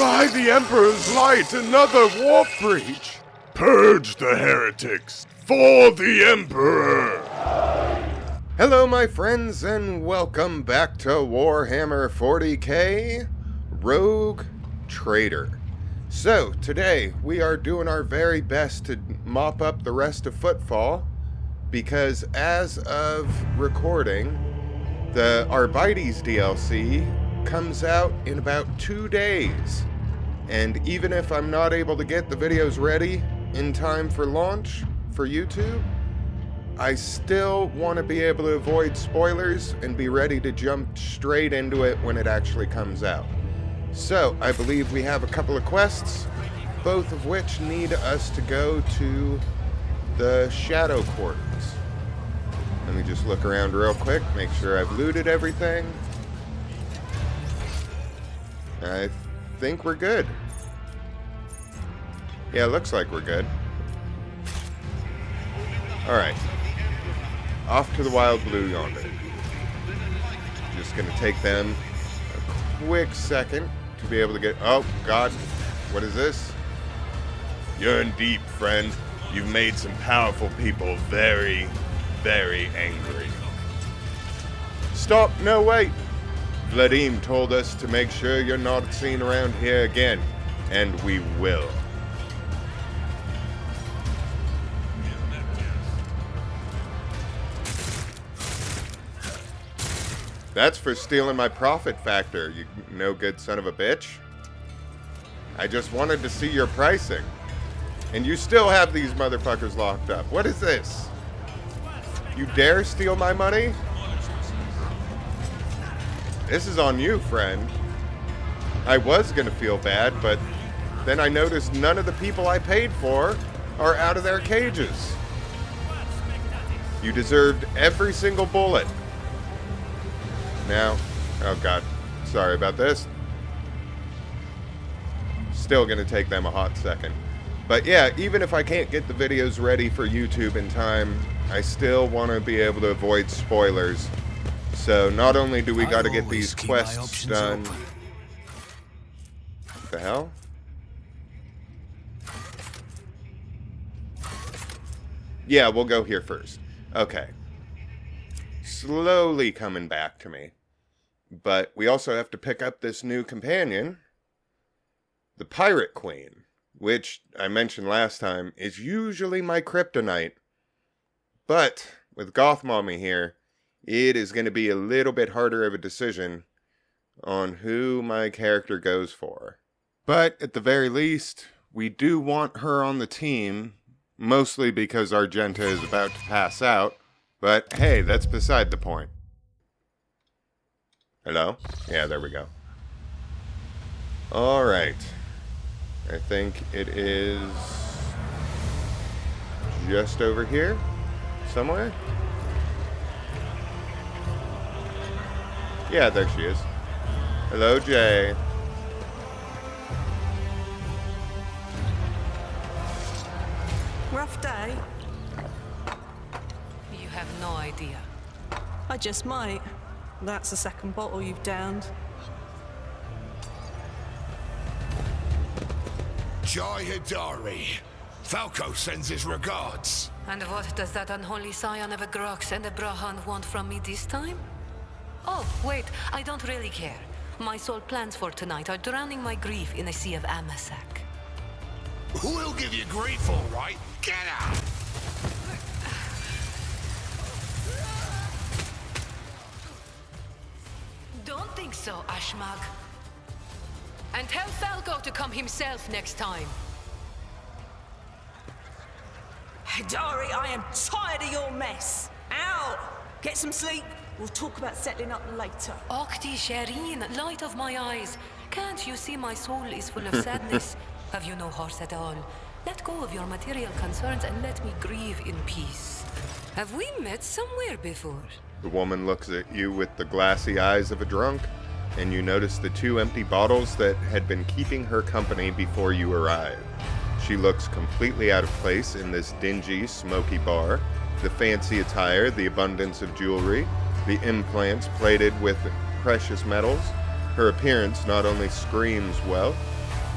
By the Emperor's light, another warp breach! Purge the heretics for the Emperor! Hello my friends and welcome back to Warhammer 40k Rogue Trader. So today we are doing our very best to mop up the rest of Footfall, because as of recording, the Arbities DLC comes out in about 2 days. And even if I'm not able to get the videos ready in time for launch for YouTube, I still want to be able to avoid spoilers and be ready to jump straight into it when it actually comes out. So, I believe we have a couple of quests, both of which need us to go to the Shadow Quarters. Let me just look around real quick, make sure I've looted everything. I think we're good. Yeah, looks like we're good. Alright. Off to the Wild Blue yonder. Just gonna take them a quick second to be able to get... Oh, God. What is this? You're in deep, friend. You've made some powerful people very, very angry. Stop! No, wait! Vladim told us to make sure you're not seen around here again. And we will. That's for stealing my profit factor, you no good son of a bitch. I just wanted to see your pricing. And you still have these motherfuckers locked up. What is this? You dare steal my money? This is on you, friend. I was gonna feel bad, but then I noticed none of the people I paid for are out of their cages. You deserved every single bullet. Now, oh God, sorry about this. Still gonna take them a hot second. But yeah, even if I can't get the videos ready for YouTube in time, I still want to be able to avoid spoilers. So not only do we got to get these quests done... What the hell? Yeah, we'll go here first. Okay. Slowly coming back to me. But we also have to pick up this new companion, the Pirate Queen, which I mentioned last time is usually my kryptonite. But with Goth Mommy here, it is going to be a little bit harder of a decision on who my character goes for. But at the very least, we do want her on the team, mostly because Argenta is about to pass out. But hey, that's beside the point. Hello? Yeah, there we go. Alright. I think it is just over here somewhere. Yeah, there she is. Hello, Jay. Rough day? You have no idea. I just might. That's the second bottle you've downed. Jay Hedari. Falco sends his regards. And what does that unholy scion of a Grox and a Brahan want from me this time? Oh, wait, I don't really care. My sole plans for tonight are drowning my grief in a sea of Amasak. We'll give you grief, all right. Get out! Don't think so, Ashmag. And tell Falco to come himself next time. Hedari, I am tired of your mess. Out! Get some sleep. We'll talk about settling up later. Okti Shireen, light of my eyes. Can't you see my soul is full of sadness? Have you no horse at all? Let go of your material concerns and let me grieve in peace. Have we met somewhere before? The woman looks at you with the glassy eyes of a drunk, and you notice the 2 empty bottles that had been keeping her company before you arrived. She looks completely out of place in this dingy, smoky bar. The fancy attire, the abundance of jewelry, the implants plated with precious metals. Her appearance not only screams wealth,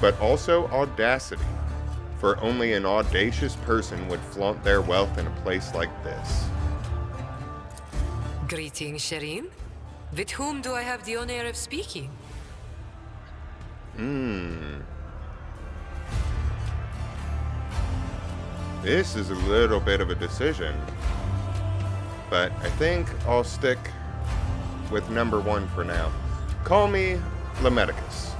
but also audacity, for only an audacious person would flaunt their wealth in a place like this. Greetings, Shireen. With whom do I have the honor of speaking? This is a little bit of a decision, but I think I'll stick with number one for now. Call me Lemedicus.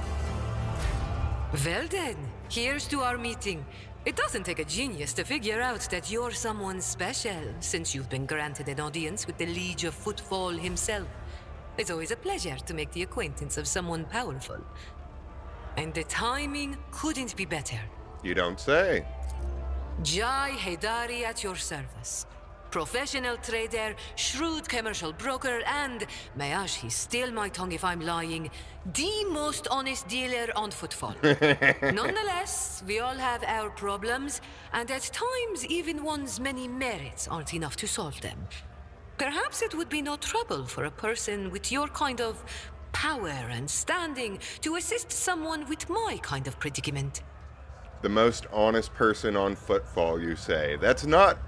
Well then, here's to our meeting. It doesn't take a genius to figure out that you're someone special, since you've been granted an audience with the Liege of Footfall himself. It's always a pleasure to make the acquaintance of someone powerful. And the timing couldn't be better. You don't say. Jay Hedari at your service. Professional trader, shrewd commercial broker, and, may he steal my tongue if I'm lying, the most honest dealer on Footfall. Nonetheless, we all have our problems, and at times even one's many merits aren't enough to solve them. Perhaps it would be no trouble for a person with your kind of power and standing to assist someone with my kind of predicament. The most honest person on Footfall, you say. That's not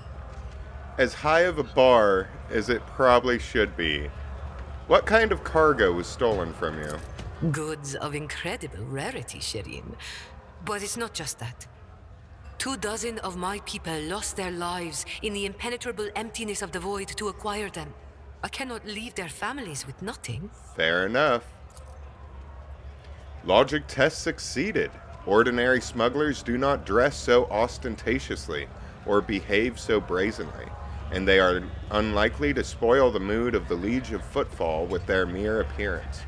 as high of a bar as it probably should be. What kind of cargo was stolen from you? Goods of incredible rarity, Shireen. But it's not just that. 24 of my people lost their lives in the impenetrable emptiness of the void to acquire them. I cannot leave their families with nothing. Fair enough. Logic test succeeded. Ordinary smugglers do not dress so ostentatiously or behave so brazenly, and they are unlikely to spoil the mood of the Liege of Footfall with their mere appearance.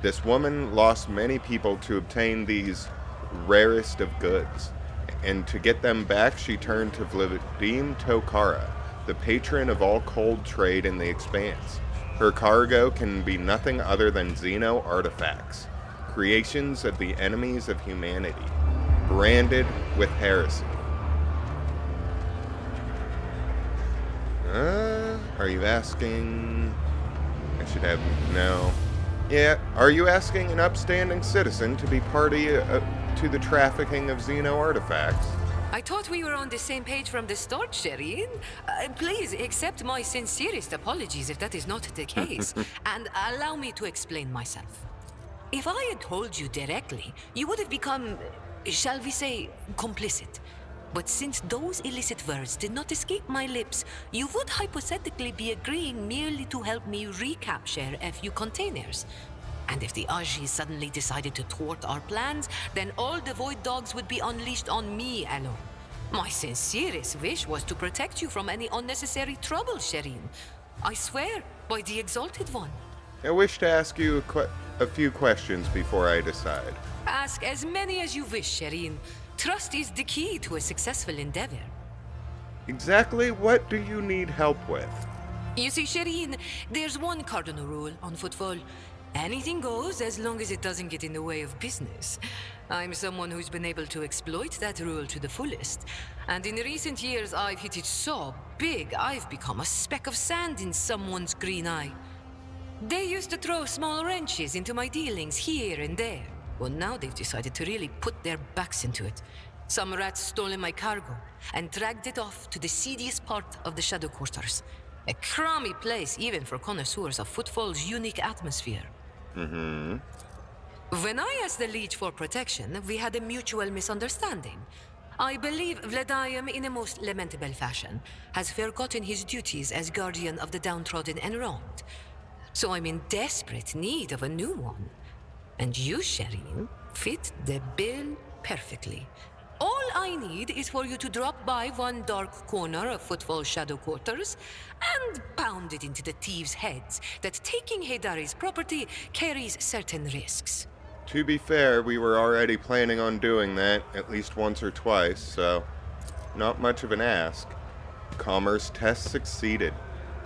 This woman lost many people to obtain these rarest of goods, and to get them back she turned to Vladim Tokara, the patron of all cold trade in the Expanse. Her cargo can be nothing other than Xeno artifacts, creations of the enemies of humanity, branded with heresy. Are you asking... I should have... No. Yeah, are you asking an upstanding citizen to be party to the trafficking of Xeno artifacts? I thought we were on the same page from the start, Shireen. Please accept my sincerest apologies if that is not the case, and allow me to explain myself. If I had told you directly, you would have become, shall we say, complicit. But since those illicit words did not escape my lips, you would hypothetically be agreeing merely to help me recapture a few containers. And if the Aji suddenly decided to thwart our plans, then all the Void Dogs would be unleashed on me alone. My sincerest wish was to protect you from any unnecessary trouble, Shireen. I swear, by the Exalted One. I wish to ask you a few questions before I decide. Ask as many as you wish, Shireen. Trust is the key to a successful endeavor. Exactly what do you need help with? You see, Shireen, there's one cardinal rule on Footfall. Anything goes as long as it doesn't get in the way of business. I'm someone who's been able to exploit that rule to the fullest. And in recent years, I've hit it so big, I've become a speck of sand in someone's green eye. They used to throw small wrenches into my dealings here and there. Well, now they've decided to really put their backs into it. Some rats stolen my cargo and dragged it off to the seediest part of the Shadow Quarters. A crummy place even for connoisseurs of Footfall's unique atmosphere. When I asked the Liege for protection, we had a mutual misunderstanding. I believe Vladim, in a most lamentable fashion, has forgotten his duties as guardian of the downtrodden and wronged. So I'm in desperate need of a new one. And you, Shireen, fit the bill perfectly. All I need is for you to drop by one dark corner of Footfall Shadow Quarters and pound it into the thieves' heads that taking Hedari's property carries certain risks. To be fair, we were already planning on doing that at least once or twice, so not much of an ask. Commerce test succeeded.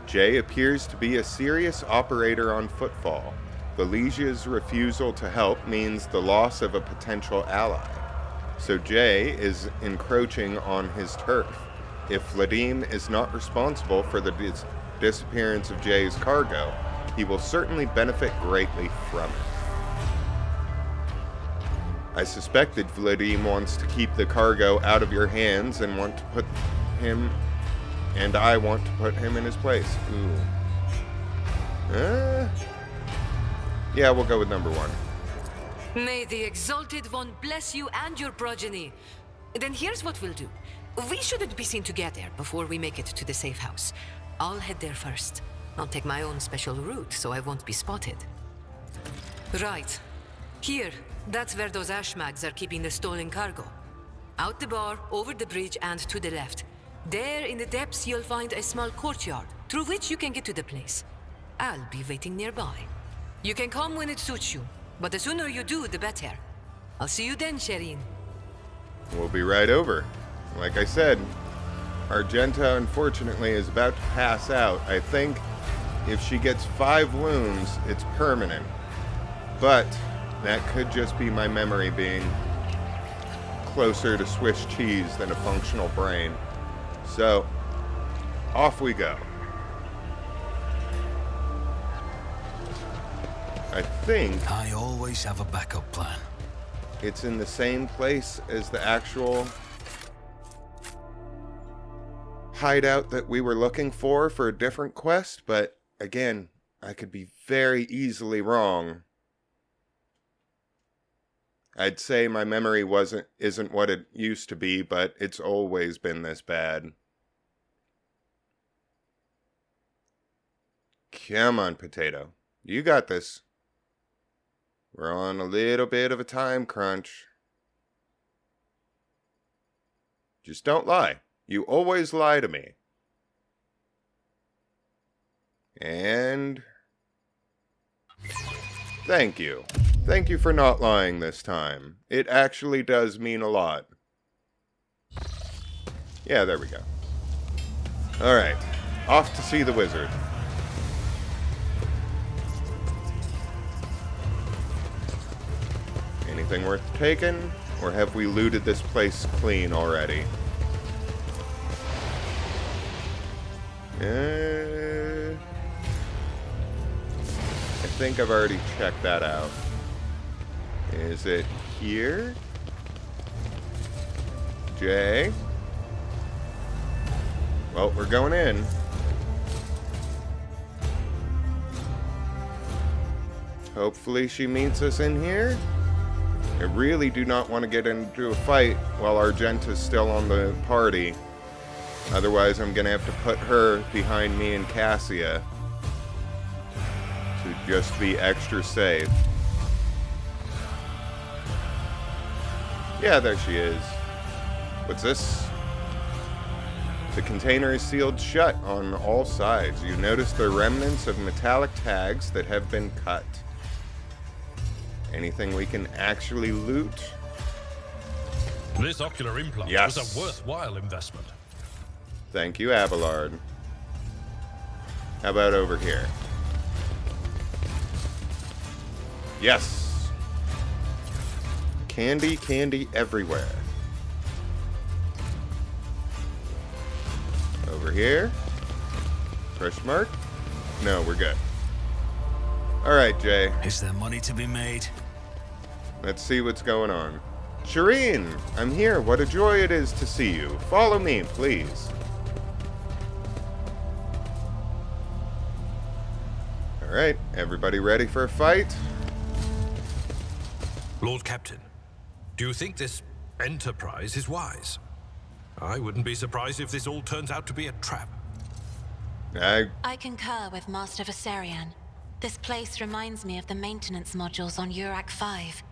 Jay appears to be a serious operator on Footfall. The Liege's refusal to help means the loss of a potential ally. So Jay is encroaching on his turf. If Vladim is not responsible for the disappearance of Jay's cargo, he will certainly benefit greatly from it. I suspected Vladim wants to keep the cargo out of your hands and want to put him... And I want to put him in his place. Ooh. Yeah, we'll go with number 1. May the Exalted One bless you and your progeny. Then here's what we'll do. We shouldn't be seen together before we make it to the safe house. I'll head there first. I'll take my own special route so I won't be spotted. Right. Here, that's where those ashmags are keeping the stolen cargo. Out the bar, over the bridge, and to the left. There in the depths you'll find a small courtyard, through which you can get to the place. I'll be waiting nearby. You can come when it suits you, but the sooner you do, the better. I'll see you then, Shireen. We'll be right over. Like I said, Argenta unfortunately is about to pass out. I think if she gets 5 wounds, it's permanent. But that could just be my memory being closer to Swiss cheese than a functional brain. So, off we go. I think I always have a backup plan. it's in the same place as the actual hideout that we were looking for a different quest, but again, I could be very easily wrong. I'd say my memory isn't what it used to be, but it's always been this bad. Come on, Potato. You got this. We're on a little bit of a time crunch. Just don't lie. You always lie to me. And... thank you. Thank you for not lying this time. It actually does mean a lot. Yeah, there we go. Alright. Off to see the wizard. Anything worth taking? Or have we looted this place clean already? I think I've already checked that out. Is it here? Jay? Well, we're going in. Hopefully she meets us in here. I really do not want to get into a fight while Argenta's still on the party. Otherwise, I'm going to have to put her behind me and Cassia to just be extra safe. Yeah, there she is. What's this? The container is sealed shut on all sides. You notice the remnants of metallic tags that have been cut. Anything we can actually loot? This ocular implant Yes. was a worthwhile investment. Thank you, Abelard. How about over here? Yes! Candy, candy everywhere. Over here? Question mark? No, we're good. Alright, Jay. Is there money to be made? Let's see what's going on. Shireen, I'm here. What a joy it is to see you. Follow me, please. Alright, everybody ready for a fight? Lord Captain, do you think this enterprise is wise? I wouldn't be surprised if this all turns out to be a trap. I concur with Master Viserion. This place reminds me of the maintenance modules on Urak 5.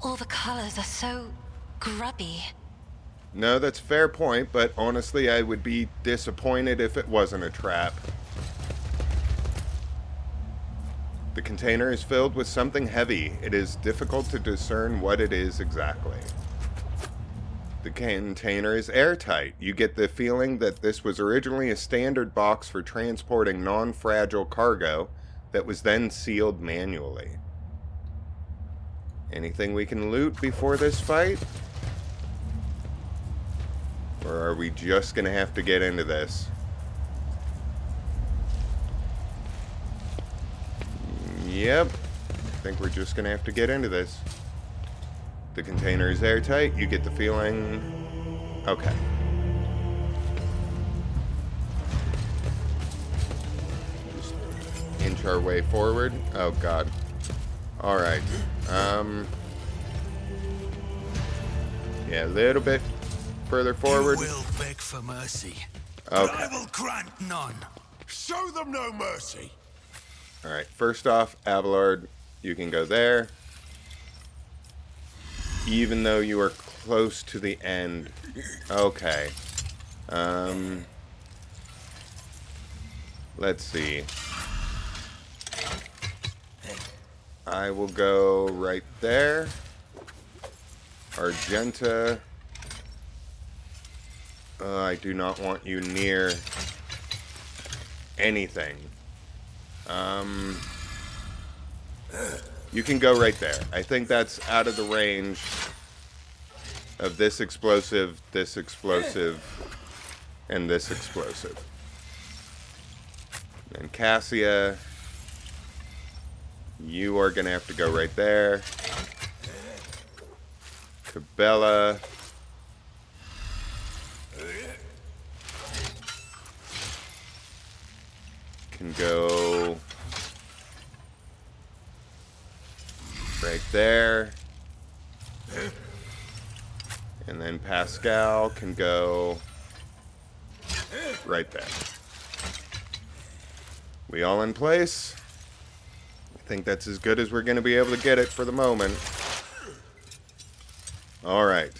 All the colors are so grubby. No, that's a fair point, but honestly, I would be disappointed if it wasn't a trap. The container is filled with something heavy. It is difficult to discern what it is exactly. The container is airtight. You get the feeling that this was originally a standard box for transporting non-fragile cargo that was then sealed manually. Anything we can loot before this fight? Or are we just gonna have to get into this? Yep. I think we're just gonna have to get into this. The container is airtight. You get the feeling. Okay. Just inch our way forward. Oh god. Alright. Yeah, a little bit further forward. You will beg for mercy, Okay. but I will grant none. Show them no mercy. Alright, first off, Abelard, you can go there. Even though you are close to the end. Okay. Let's see. I will go right there. Argenta. I do not want you near anything. You can go right there. I think that's out of the range of this explosive, and this explosive. And Cassia, you are going to have to go right there. Cabela. Can go right there. And then Pascal can go right there. We all in place? I think that's as good as we're going to be able to get it for the moment. All right.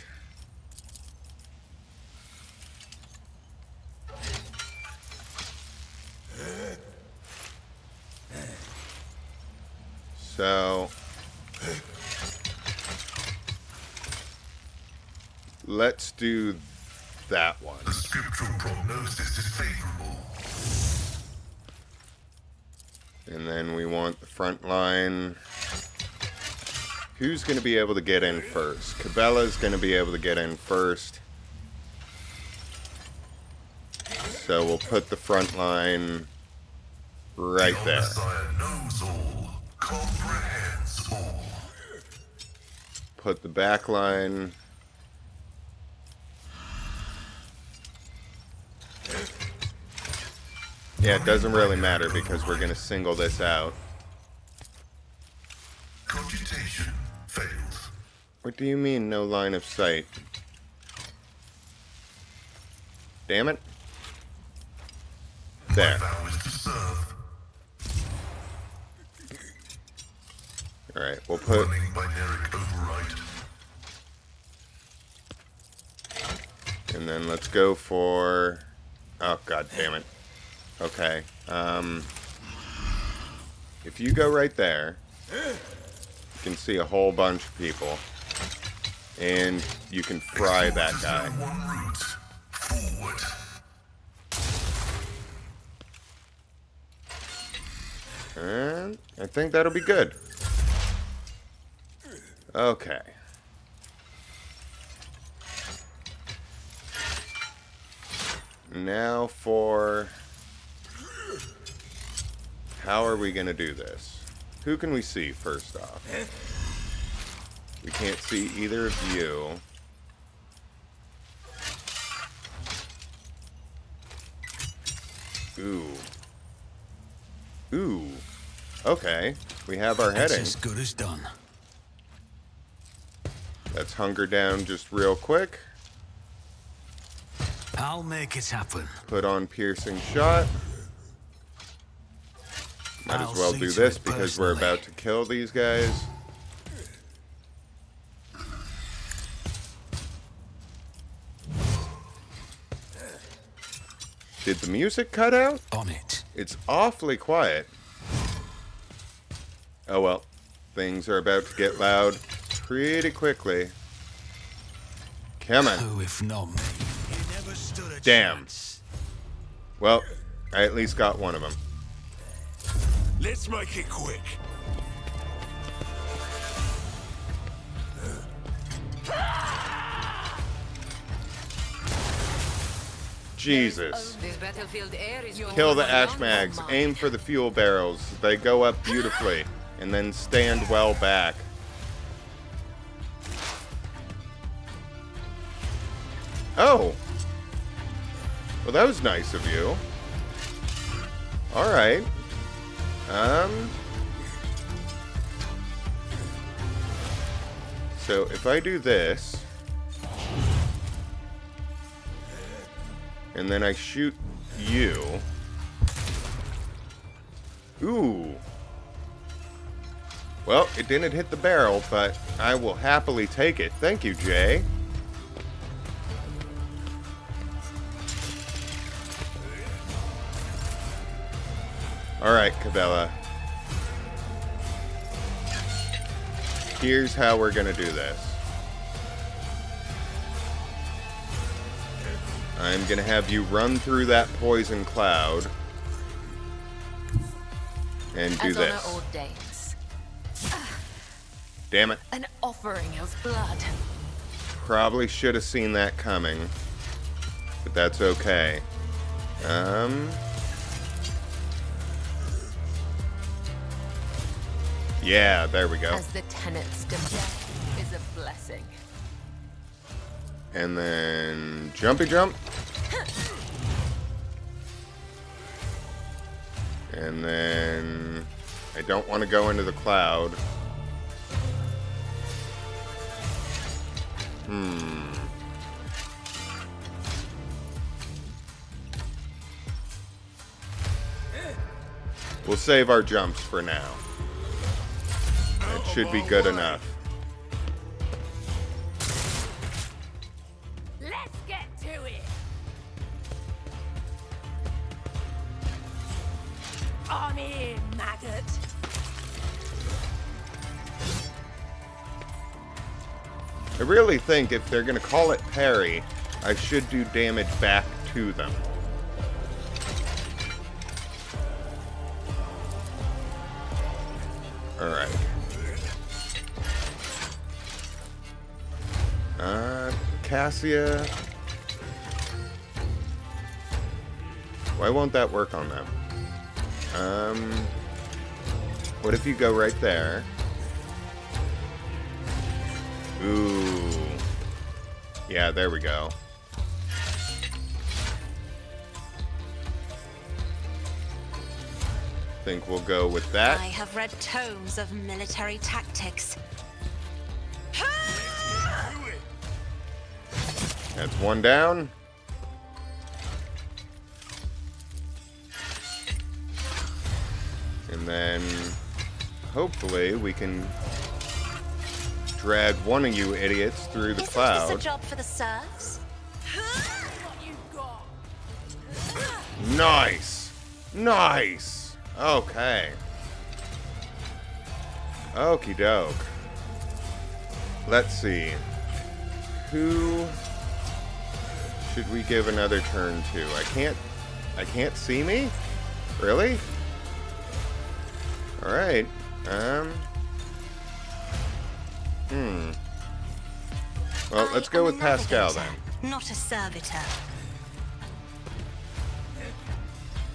So let's do that one. The scriptural prognosis is favorable. And then we want the front line. Who's going to be able to get in first? Cabela's going to be able to get in first. So we'll put the front line right there. The Messiah knows all, comprehends all. Put the back line. Yeah, it doesn't really matter because we're going to single this out. Cogitation fails. What do you mean, no line of sight? Damn it. There. My vow is to serve. Alright, we'll put... Running binaric override. And then let's go for... Oh, god damn it. Okay. If you go right there, you can see a whole bunch of people. And you can fry that guy. One route. Forward. And I think that'll be good. Okay. Now for... How are we going to do this? Who can we see first off? We can't see either of you. Ooh. Ooh. Okay. We have our heading. That's as good as done. Let's hunker down just real quick. I'll make it happen. Put on piercing shot. Might as well do this because we're about to kill these guys. Did the music cut out? On it. It's awfully quiet. Oh well. Things are about to get loud pretty quickly. Come on. Who if not me? You never stood a Damn. chance. Well, I at least got one of them. Let's make it quick. Jesus. This battlefield air is Kill the ash mags. Aim for the fuel barrels. They go up beautifully. And then stand well back. Oh. Well, that was nice of you. Alright. So if I do this, and then I shoot you. Ooh. Well, it didn't hit the barrel, but I will happily take it. Thank you, Jay. Alright, Cabela. Here's how we're gonna do this. I'm gonna have you run through that poison cloud and do this. As honor ordains. Damn it. An offering of blood. Probably should have seen that coming, but that's okay. Yeah, there we go. As the tenets death is a blessing. And then jumpy jump. And then I don't want to go into the cloud. We'll save our jumps for now. That should be good enough. Let's get to it. I'm in, maggot. I really think if they're going to call it parry, I should do damage back to them. Alright. Cassia. Why won't that work on them? What if you go right there? Ooh. Yeah, there we go. Think we'll go with that. I have read tomes of military tactics. That's one down. And then hopefully we can drag one of you idiots through the Isn't cloud. this a job for the serfs? Nice! Nice! Okay. Okie doke. Let's see. Who should we give another turn to? I can't see me? Really? Alright. Well, let's go with Pascal then. Not a servitor.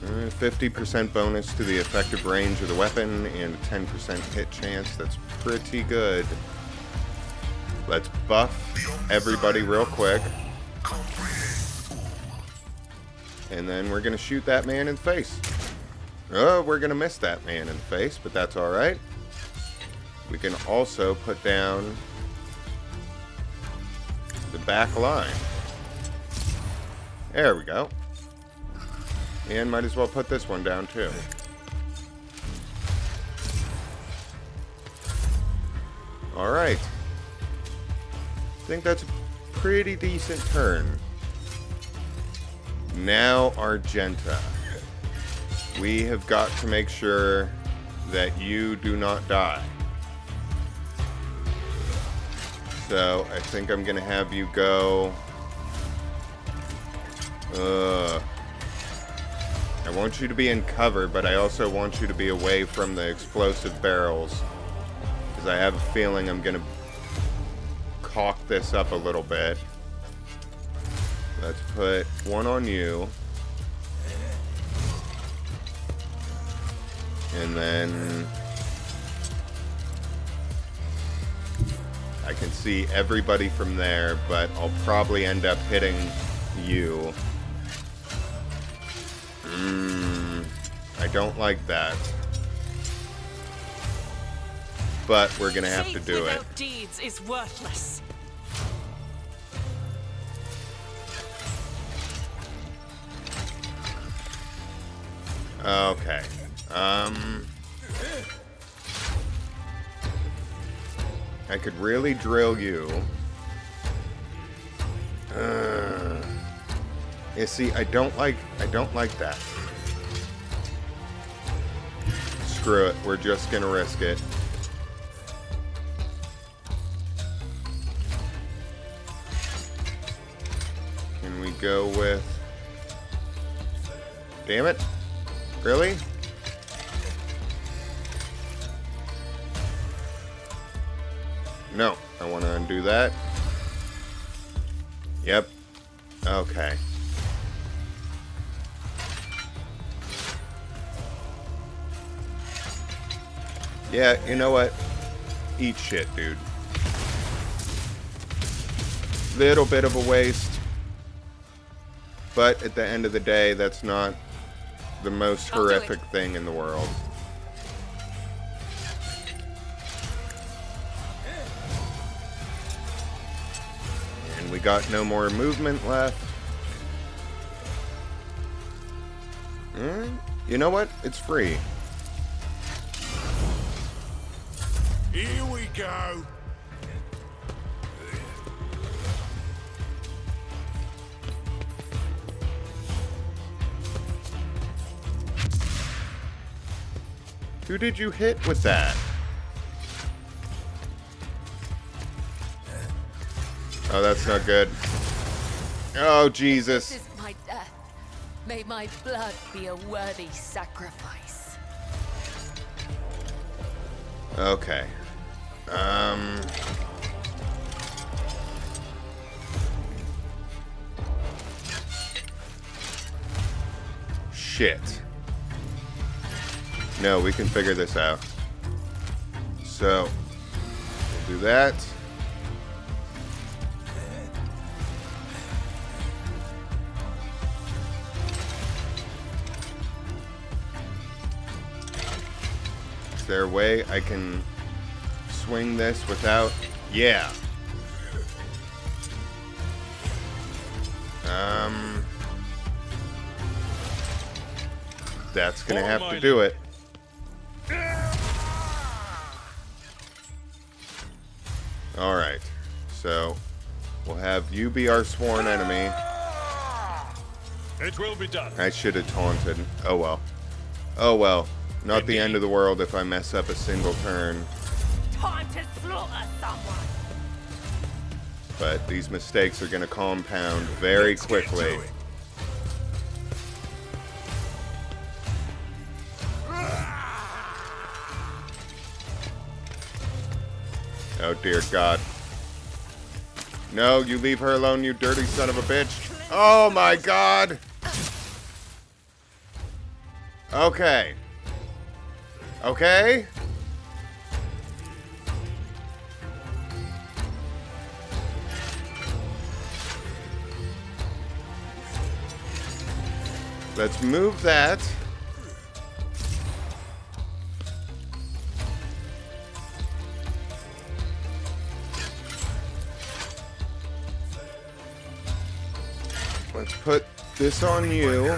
50% bonus to the effective range of the weapon and a 10% hit chance. That's pretty good. Let's buff everybody real quick. And then we're going to shoot that man in the face. Oh, we're going to miss that man in the face, but that's alright. We can also put down the back line. There we go. And might as well put this one down too. Alright. I think that's a pretty decent turn. Now Argenta. We have got to make sure that you do not die. So I think I'm gonna have you go. I want you to be in cover, but I also want you to be away from the explosive barrels. Because I have a feeling I'm gonna caulk this up a little bit. Let's put one on you. And then I can see everybody from there, but I'll probably end up hitting you. I don't like that. But we're gonna have to do it. Without deeds is worthless. Okay. I could really drill you. You see, I don't like that. Screw it. We're just gonna risk it. Can we go with... Damn it. Really? No. I want to undo that. Yep. Okay. Yeah, you know what? Eat shit, dude. Little bit of a waste. But at the end of the day, that's not the most horrific thing in the world. And we got no more movement left. You know what? It's free. Here we go. Who did you hit with that? Oh, that's not good. Oh, Jesus. This is my death. May my blood be a worthy sacrifice. Okay. Shit. No, we can figure this out. So, we'll do that. Is there a way I can swing this without... Yeah. That's gonna have to do it. Alright, so we'll have you be our sworn enemy. It will be done. I should have taunted. Oh well. Oh well. Not the end of the world if I mess up a single turn. Time to slaughter someone. But these mistakes are going to compound very quickly. Oh dear God. No, you leave her alone, you dirty son of a bitch. Oh my God. Okay. Okay. Let's move that. Let's put this on you.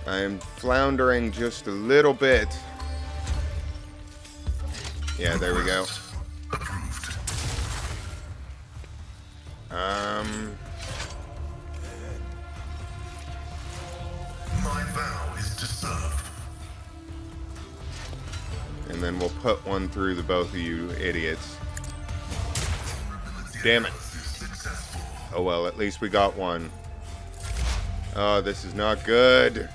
I am floundering just a little bit. Yeah, there we go. My vow is to serve. And then we'll put one through the both of you idiots. Damn it. Oh well, at least we got one. Oh, this is not good.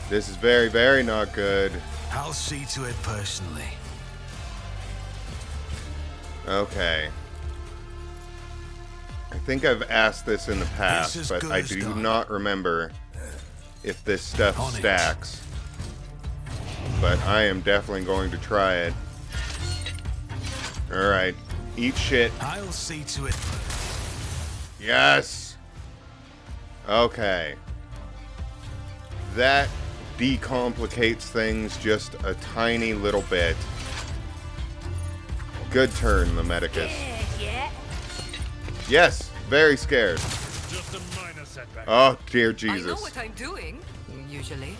This is very, very not good. I'll see to it personally. Okay. I think I've asked this in the past, but I do not remember if this stuff stacks. But I am definitely going to try it. Alright. Eat shit. I'll see to it. Yes! Okay. That decomplicates things just a tiny little bit. Good turn, the Medicus. Yeah. Yes! Very scared. Just a minor setback. Oh, dear I know Jesus. what I'm doing, usually.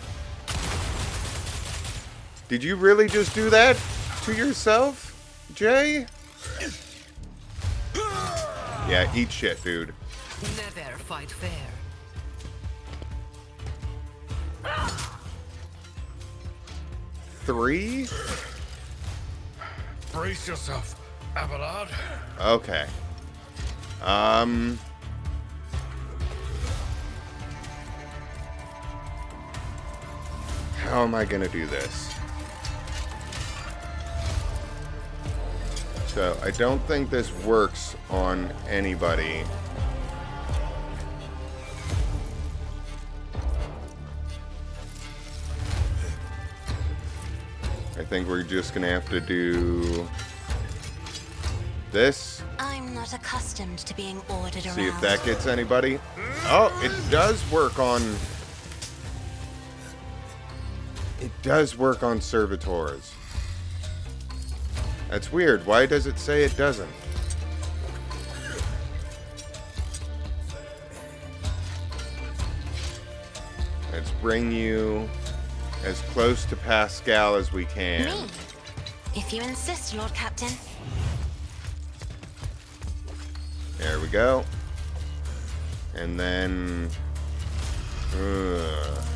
Did you really just do that to yourself, Jay? Yeah, eat shit, dude. Never fight fair. Three? Brace yourself, Abelard. Okay. How am I gonna do this? So, I don't think this works on anybody. I think we're just gonna have to do this. I'm not accustomed to being ordered around. See if that gets anybody. Oh, it does work on... It does work on servitors. That's weird. Why does it say it doesn't? Let's bring you as close to Pascal as we can. Me? If you insist, Lord Captain. There we go. And then...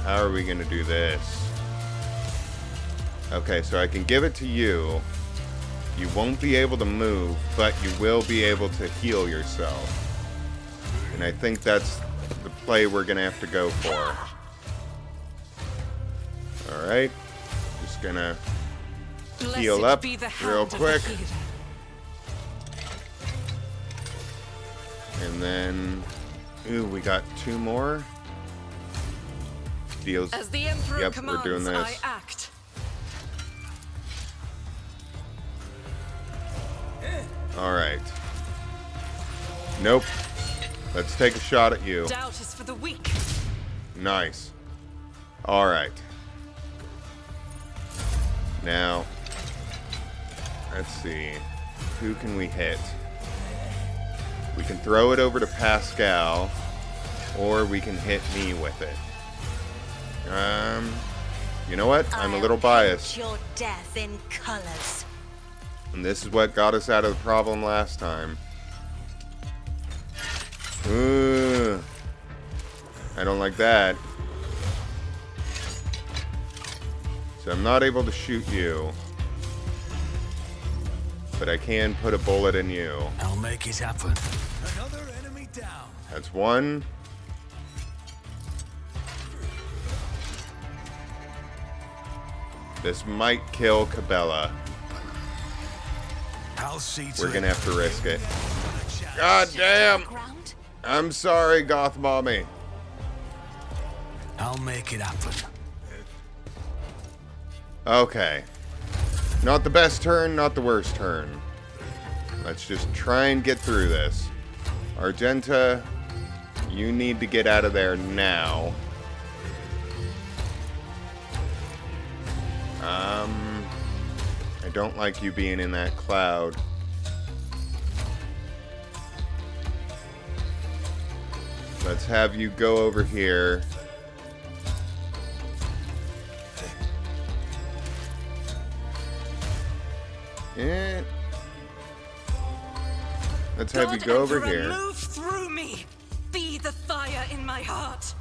how are we going to do this? Okay, so I can give it to you. You won't be able to move, but you will be able to heal yourself. And I think that's the play we're going to have to go for. Alright. Just going to heal up real quick. And then... Ooh, we got 2 more. Deals. As the Emperor Yep, commands, we're doing this. I act. Alright. Nope. Let's take a shot at you. Doubt is for the weak. Nice. Alright. Now, let's see. Who can we hit? We can throw it over to Pascal, or we can hit me with it. You know what? I'm a little biased. Your death in colors. And this is what got us out of the problem last time. Ooh. I don't like that. So I'm not able to shoot you. But I can put a bullet in you. I'll make it happen. Another enemy down. That's 1. This might kill Cabela. I'll see to We're gonna it. have to risk it. God damn! Ground? I'm sorry, Goth Mommy. I'll make it happen. Okay. Not the best turn, not the worst turn. Let's just try and get through this. Argenta, you need to get out of there now. I don't like you being in that cloud. Let's have you go over here. And let's have you go over Emperor, here. Move through me. Be the fire in my heart.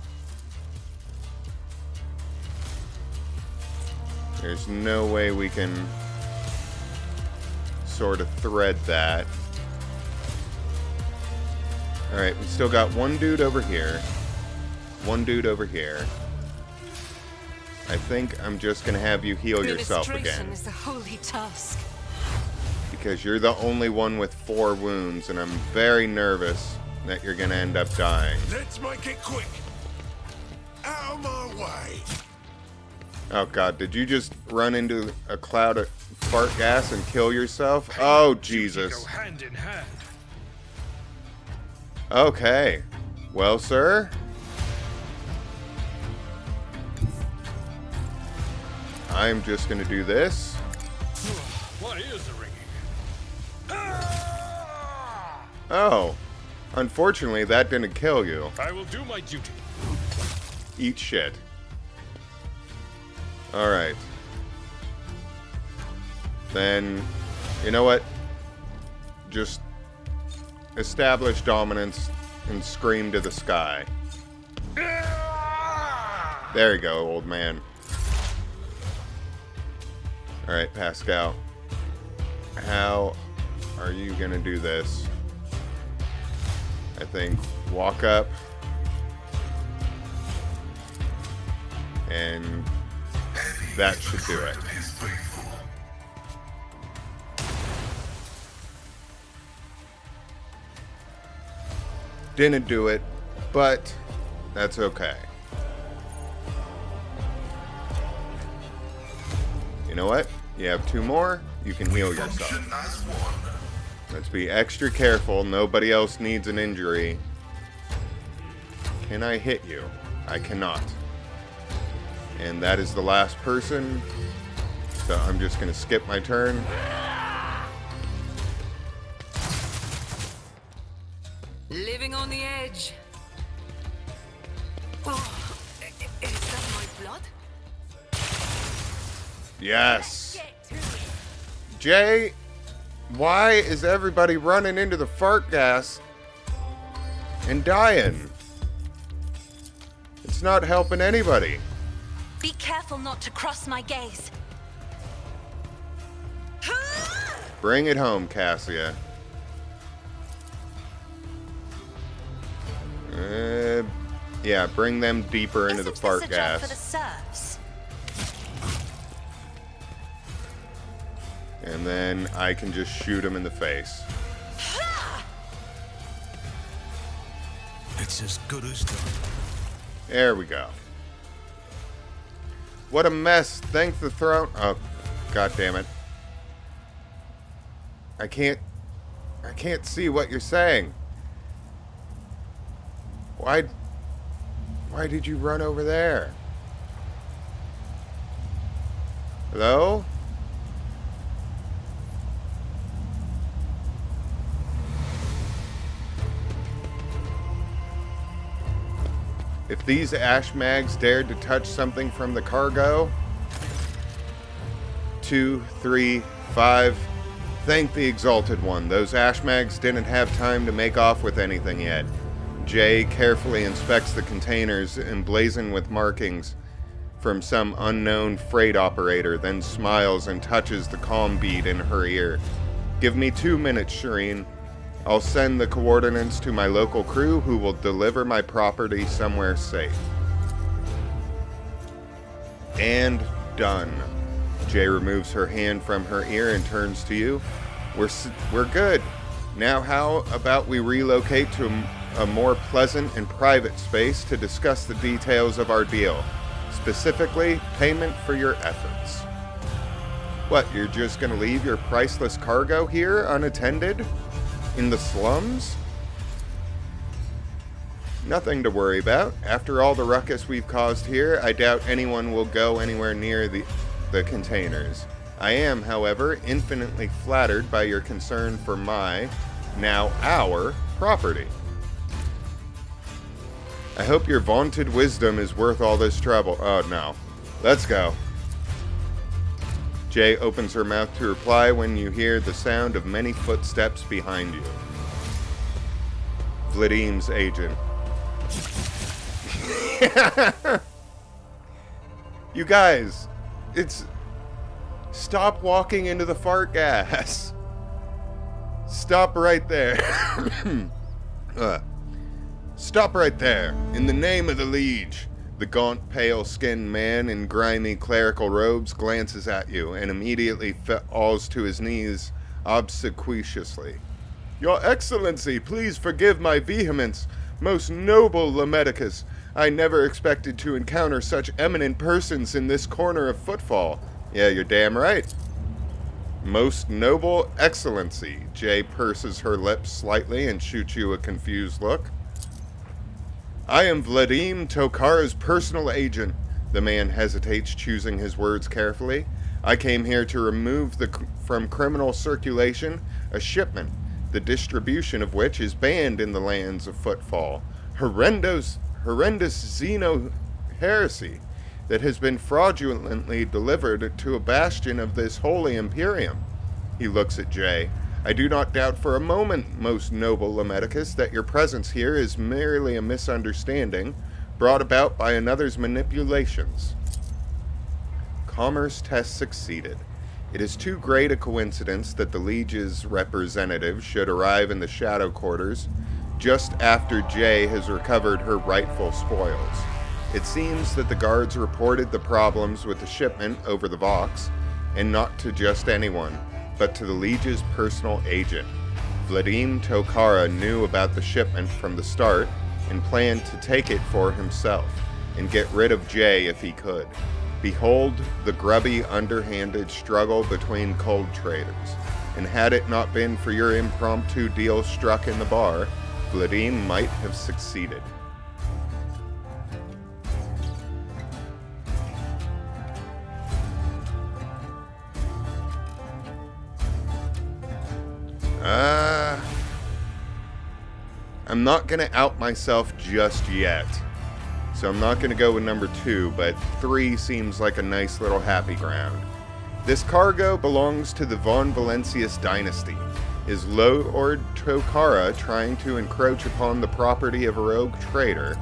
There's no way we can sort of thread that. Alright, we still got 1 dude over here. 1 dude over here. I think I'm just gonna have you heal yourself Administration again. is a holy task. Because you're the only one with 4 wounds, and I'm very nervous that you're gonna end up dying. Let's make it quick. Out of my way. Oh god, did you just run into a cloud of fart gas and kill yourself? Oh, Jesus. Go hand in hand. Okay. Well, sir. I'm just gonna do this. My ears are ringing. Oh. Unfortunately, that didn't kill you. I will do my duty. Eat shit. Alright. Then, you know what? Just establish dominance and scream to the sky. There you go, old man. Alright, Pascal. How are you gonna do this? I think walk up and that should do it. Didn't do it, but that's okay. You know what? You have 2 more. You can heal yourself. Let's be extra careful. Nobody else needs an injury. Can I hit you? I cannot. And that is the last person. So I'm just going to skip my turn. Living on the edge. Oh, is that my blood? Yes. Jay, why is everybody running into the fart gas and dying? It's not helping anybody. Be careful not to cross my gaze. Bring it home, Cassia. Yeah, bring them deeper into the fart Isn't this a job gas. for the serfs? And then I can just shoot him in the face. It's as good as done. There we go. What a mess. Thank the throne. Oh, god damn it. I can't see what you're saying. Why did you run over there? Hello? If these ash mags dared to touch something from the cargo, 2, 3, 5, thank the Exalted One. Those ash mags didn't have time to make off with anything yet. Jay carefully inspects the containers emblazoned with markings from some unknown freight operator, then smiles and touches the calm bead in her ear. Give me 2 minutes, Shireen. I'll send the coordinates to my local crew who will deliver my property somewhere safe. And done. Jay removes her hand from her ear and turns to you. We're good. Now how about we relocate to a more pleasant and private space to discuss the details of our deal. Specifically, payment for your efforts. What, you're just gonna leave your priceless cargo here unattended? In the slums? Nothing to worry about. After all the ruckus we've caused here, I doubt anyone will go anywhere near the containers. I am, however, infinitely flattered by your concern for my, now our, property. I hope your vaunted wisdom is worth all this trouble. Oh, no. Let's go. Jay opens her mouth to reply when you hear the sound of many footsteps behind you. Vladim's agent. You guys, it's... Stop walking into the fart gas. Stop right there. Stop right there. In the name of the Liege. The gaunt, pale-skinned man in grimy clerical robes glances at you and immediately falls to his knees obsequiously. Your Excellency, please forgive my vehemence. Most noble Lamedicus, I never expected to encounter such eminent persons in this corner of Footfall. Yeah, you're damn right. Most noble excellency. Jay purses her lips slightly and shoots you a confused look. I am Vladimir Tokara's personal agent. The man hesitates, choosing his words carefully. I came here to remove from criminal circulation a shipment, the distribution of which is banned in the lands of Footfall. Horrendous Xeno heresy that has been fraudulently delivered to a bastion of this holy Imperium. He looks at Jay. I do not doubt for a moment, most noble Lemedicus, that your presence here is merely a misunderstanding brought about by another's manipulations. Commerce test succeeded. It is too great a coincidence that the Liege's representative should arrive in the Shadow Quarters just after Jay has recovered her rightful spoils. It seems that the guards reported the problems with the shipment over the Vox, and not to just anyone, but to the Liege's personal agent. Vladimir Tokara knew about the shipment from the start and planned to take it for himself and get rid of Jay if he could. Behold the grubby, underhanded struggle between cold traders, and had it not been for your impromptu deal struck in the bar, Vladimir might have succeeded. I'm not going to out myself just yet. So I'm not going to go with number 2, but 3 seems like a nice little happy ground. This cargo belongs to the Von Valencius dynasty. Is Lord Tokara trying to encroach upon the property of a rogue trader?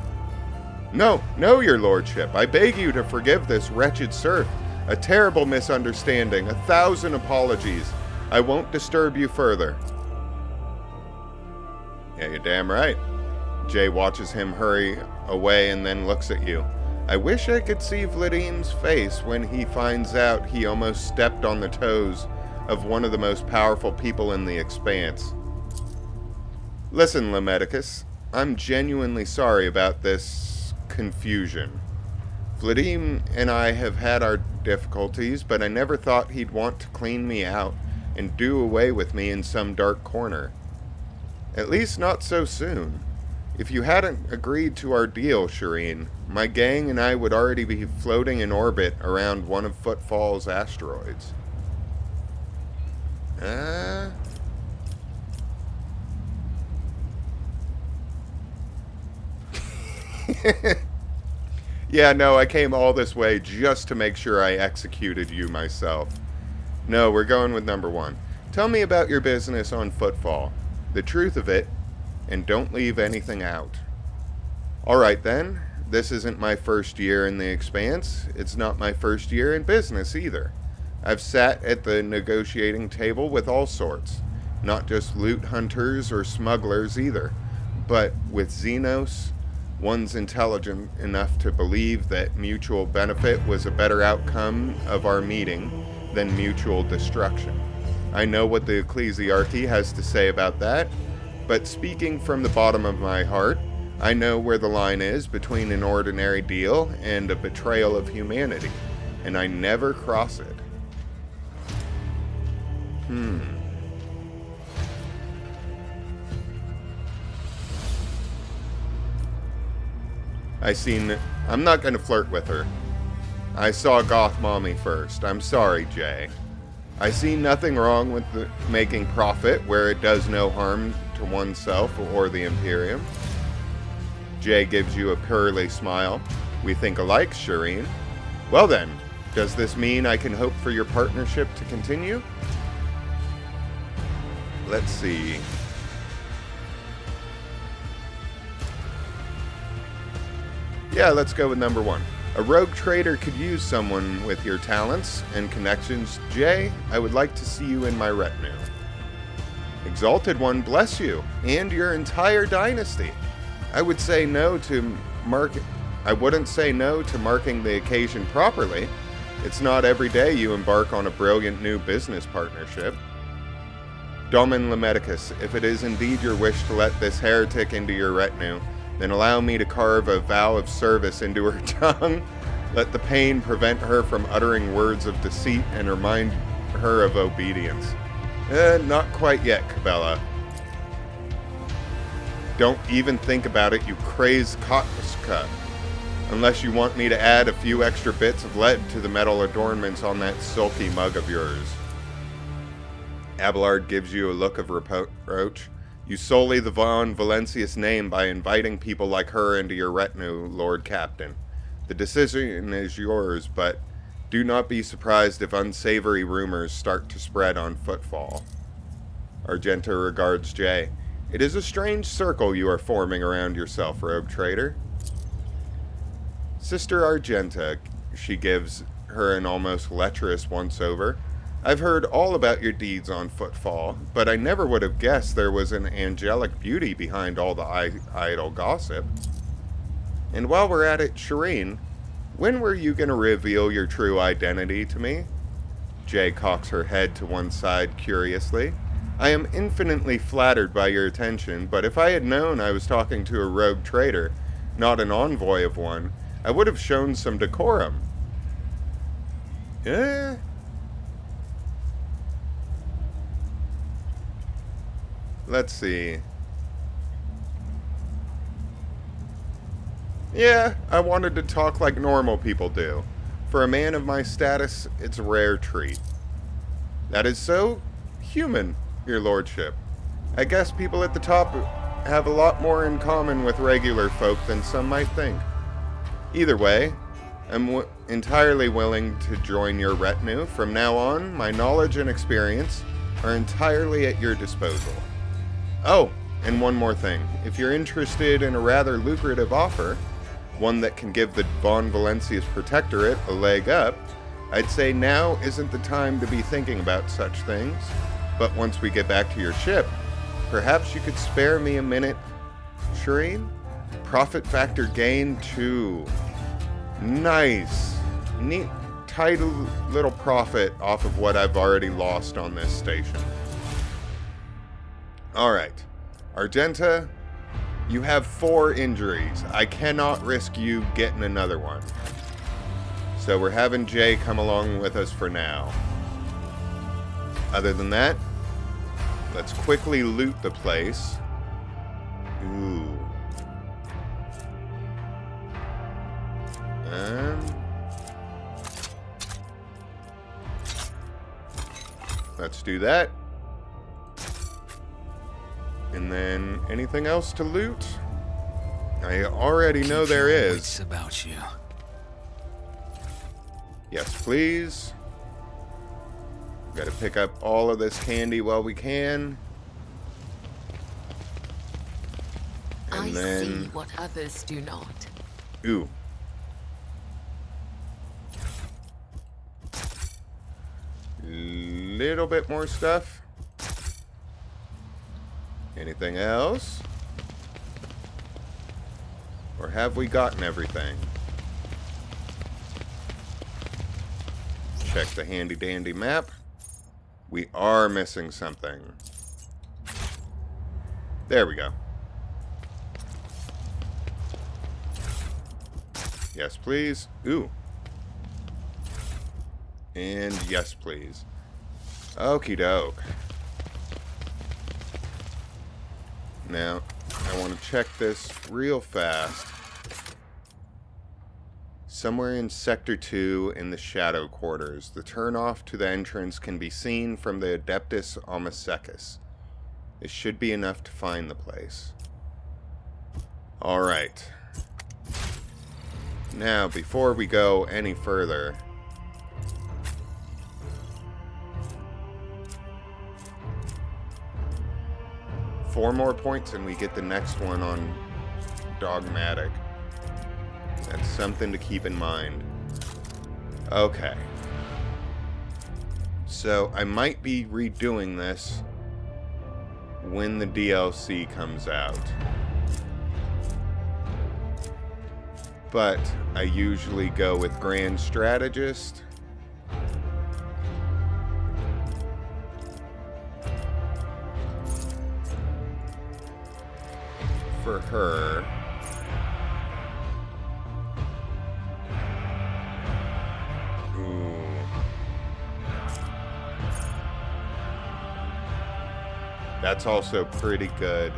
No, your lordship. I beg you to forgive this wretched serf. A terrible misunderstanding. 1,000 apologies. I won't disturb you further. Yeah, you're damn right. Jay watches him hurry away and then looks at you. I wish I could see Vladimir's face when he finds out he almost stepped on the toes of one of the most powerful people in the Expanse. Listen, Lemedicus, I'm genuinely sorry about this confusion. Vladimir and I have had our difficulties, but I never thought he'd want to clean me out and do away with me in some dark corner. At least not so soon. If you hadn't agreed to our deal, Shireen, my gang and I would already be floating in orbit around one of Footfall's asteroids. Yeah, no, I came all this way just to make sure I executed you myself. No, we're going with number 1. Tell me about your business on Footfall. The truth of it, and don't leave anything out. Alright then, this isn't my first year in the Expanse. It's not my first year in business either. I've sat at the negotiating table with all sorts. Not just loot hunters or smugglers either, but with Xenos. One's intelligent enough to believe that mutual benefit was a better outcome of our meeting than mutual destruction. I know what the Ecclesiarchy has to say about that, but speaking from the bottom of my heart, I know where the line is between an ordinary deal and a betrayal of humanity, and I never cross it. I'm not going to flirt with her. I saw Goth Mommy first. I'm sorry, Jay. I see nothing wrong with making profit where it does no harm to oneself or the Imperium. Jay gives you a pearly smile. We think alike, Shireen. Well then, does this mean I can hope for your partnership to continue? Let's see. Yeah, let's go with number 1. A rogue trader could use someone with your talents and connections. Jay, I would like to see you in my retinue. Exalted One, bless you, and your entire dynasty. I wouldn't say no to marking the occasion properly. It's not every day you embark on a brilliant new business partnership. Domin Lemedicus, if it is indeed your wish to let this heretic into your retinue, then allow me to carve a vow of service into her tongue. Let the pain prevent her from uttering words of deceit and remind her of obedience. Not quite yet, Cabela. Don't even think about it, you crazed Kotka. Unless you want me to add a few extra bits of lead to the metal adornments on that sulky mug of yours. Abelard gives you a look of reproach. You sully the Von Valencius name by inviting people like her into your retinue, Lord Captain. The decision is yours, but do not be surprised if unsavory rumors start to spread on Footfall. Argenta regards Jay. It is a strange circle you are forming around yourself, rogue trader. Sister Argenta, she gives her an almost lecherous once-over. I've heard all about your deeds on Footfall, but I never would have guessed there was an angelic beauty behind all the idle gossip. And while we're at it, Shireen, when were you going to reveal your true identity to me? Jay cocks her head to one side curiously. I am infinitely flattered by your attention, but if I had known I was talking to a rogue trader, not an envoy of one, I would have shown some decorum. Let's see. Yeah, I wanted to talk like normal people do. For a man of my status, it's a rare treat. That is so human, your lordship. I guess people at the top have a lot more in common with regular folk than some might think. Either way, I'm entirely willing to join your retinue. From now on, my knowledge and experience are entirely at your disposal. Oh, and one more thing. If you're interested in a rather lucrative offer, one that can give the Von Valencius Protectorate a leg up, I'd say now isn't the time to be thinking about such things. But once we get back to your ship, perhaps you could spare me a minute. Shireen? Profit factor gain 2. Nice. Neat, tight little profit off of what I've already lost on this station. Alright. Argenta, you have 4 injuries. I cannot risk you getting another one. So we're having Jay come along with us for now. Other than that, let's quickly loot the place. Ooh. Let's do that. And then anything else to loot? I already know there is. It's about you. Yes, please. Gotta pick up all of this candy while we can. And I then see what others do not. Ooh. Little bit more stuff. Anything else? Or have we gotten everything? Check the handy dandy map. We are missing something. There we go. Yes, please. Ooh. And yes, please. Okie doke. Now, I want to check this real fast. Somewhere in Sector 2 in the Shadow Quarters, the turnoff to the entrance can be seen from the Adeptus Omnisecus. This should be enough to find the place. Alright. Now, before we go any further, four more points and we get the next one on Dogmatic. That's something to keep in mind. Okay. So I might be redoing this when the DLC comes out. But I usually go with Grand Strategist. For her. Ooh. That's also pretty good.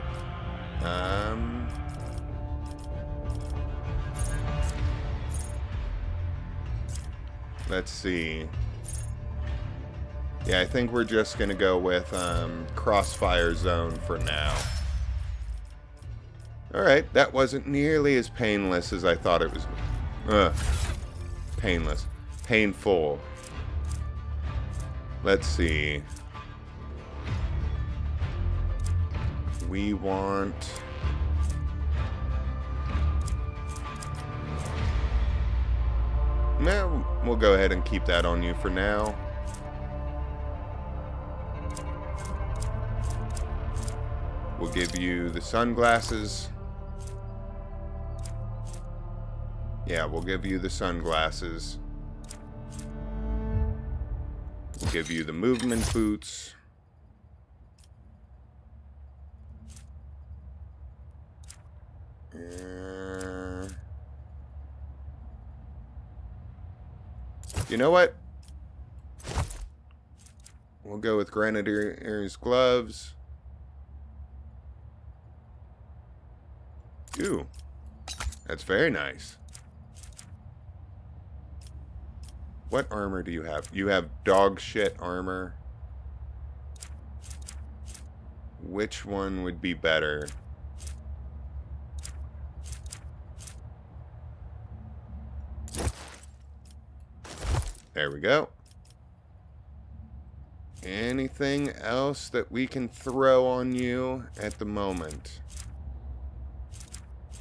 Let's see. Yeah, I think we're just gonna go with Crossfire Zone for now. Alright, that wasn't nearly as painless as I thought it was. Painless. Painful. Let's see. We want... No, we'll go ahead and keep that on you for now. We'll give you the sunglasses. Yeah, we'll give you the sunglasses. We'll give you the movement boots. You know what? We'll go with Grenadier's gloves. Ooh, that's very nice. What armor do you have? You have dog shit armor. Which one would be better? There we go. Anything else that we can throw on you at the moment?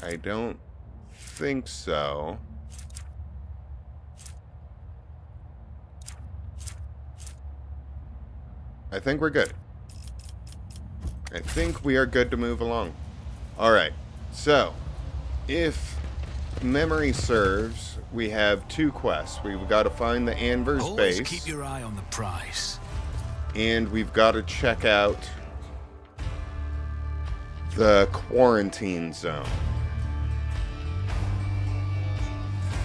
I don't think so. I think we're good. I think we are good to move along. Alright, so if memory serves, we have 2 quests. We've got to find the Anver's Always base. Keep your eye on the prize. And we've got to check out the quarantine zone.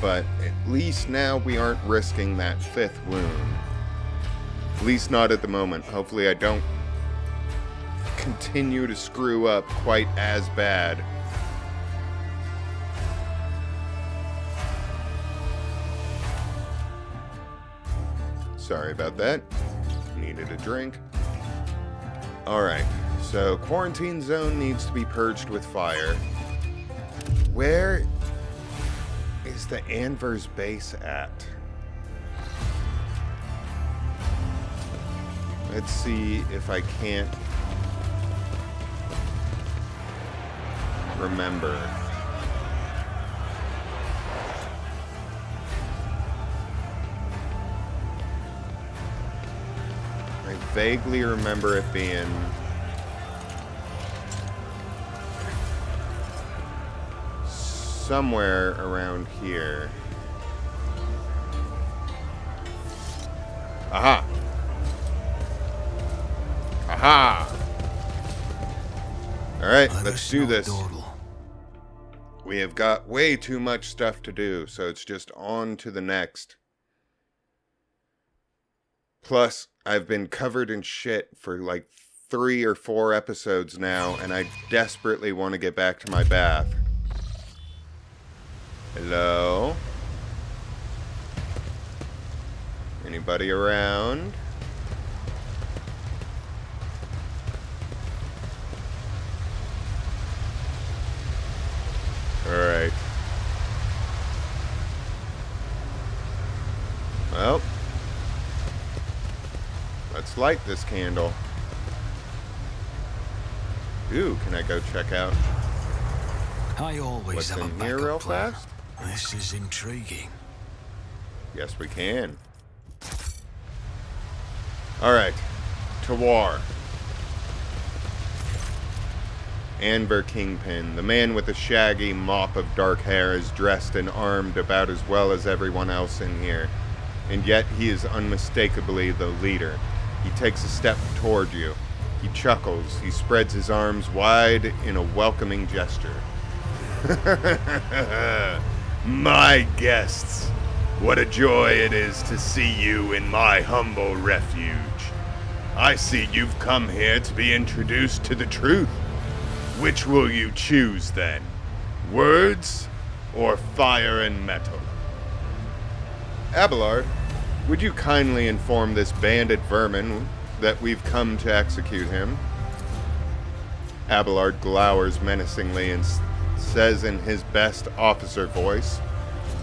But at least now we aren't risking that 5th wound. At least not at the moment. Hopefully I don't continue to screw up quite as bad. Sorry about that. Needed a drink. Alright, so quarantine zone needs to be purged with fire. Where is the Anver's base at? Let's see if I can't remember. I vaguely remember it being somewhere around here. Aha! Aha! Alright, let's do this. We have got way too much stuff to do, so it's just on to the next. Plus, I've been covered in shit for like 3 or 4 episodes now, and I desperately want to get back to my bath. Hello? Anybody around? Alright. Well, let's light this candle. Ooh, can I go check out I always what's have a in here backup real plan. fast? This is intriguing. Yes, we can. Alright. To war. Anver Kingpin, the man with the shaggy mop of dark hair, is dressed and armed about as well as everyone else in here. And yet he is unmistakably the leader. He takes a step toward you. He chuckles. He spreads his arms wide in a welcoming gesture. My guests, what a joy it is to see you in my humble refuge. I see you've come here to be introduced to the truth. Which will you choose then? Words or fire and metal? Abelard, would you kindly inform this bandit vermin that we've come to execute him? Abelard glowers menacingly and says in his best officer voice,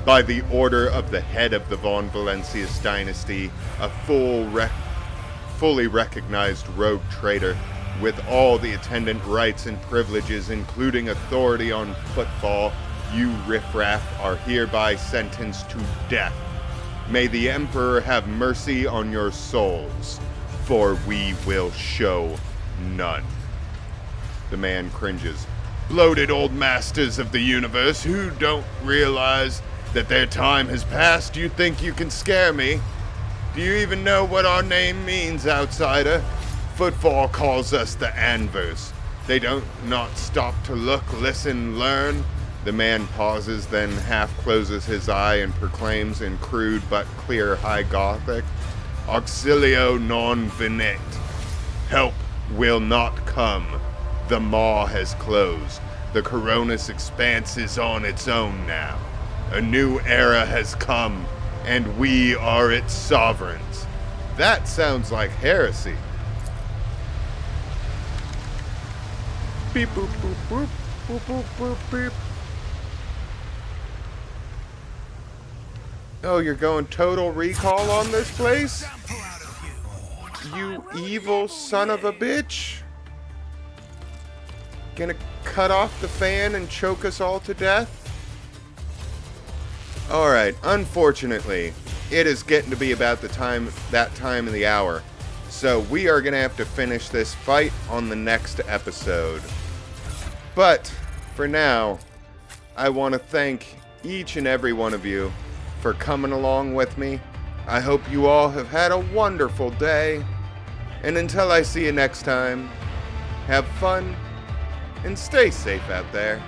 "By the order of the head of the Von Valencius dynasty, a fully recognized rogue trader, with all the attendant rights and privileges, including authority on footfall, you riffraff are hereby sentenced to death. May the Emperor have mercy on your souls, for we will show none." The man cringes. "Bloated old masters of the universe who don't realize that their time has passed, you think you can scare me? Do you even know what our name means, outsider? Footfall calls us the Anvers. They don't not stop to look, listen, learn." The man pauses, then half closes his eye and proclaims in crude but clear High Gothic, "Auxilio non venit." Help will not come. The maw has closed. The Coronis expanse is on its own now. A new era has come, and we are its sovereigns. That sounds like heresy. Beep boop boop boop boop boop boop beep. Oh, you're going total recall on this place? You evil son of a bitch. Gonna cut off the fan and choke us all to death? Alright, unfortunately, it is getting to be about that time of the hour. So we are gonna have to finish this fight on the next episode. But, for now, I want to thank each and every one of you for coming along with me. I hope you all have had a wonderful day. And until I see you next time, have fun and stay safe out there.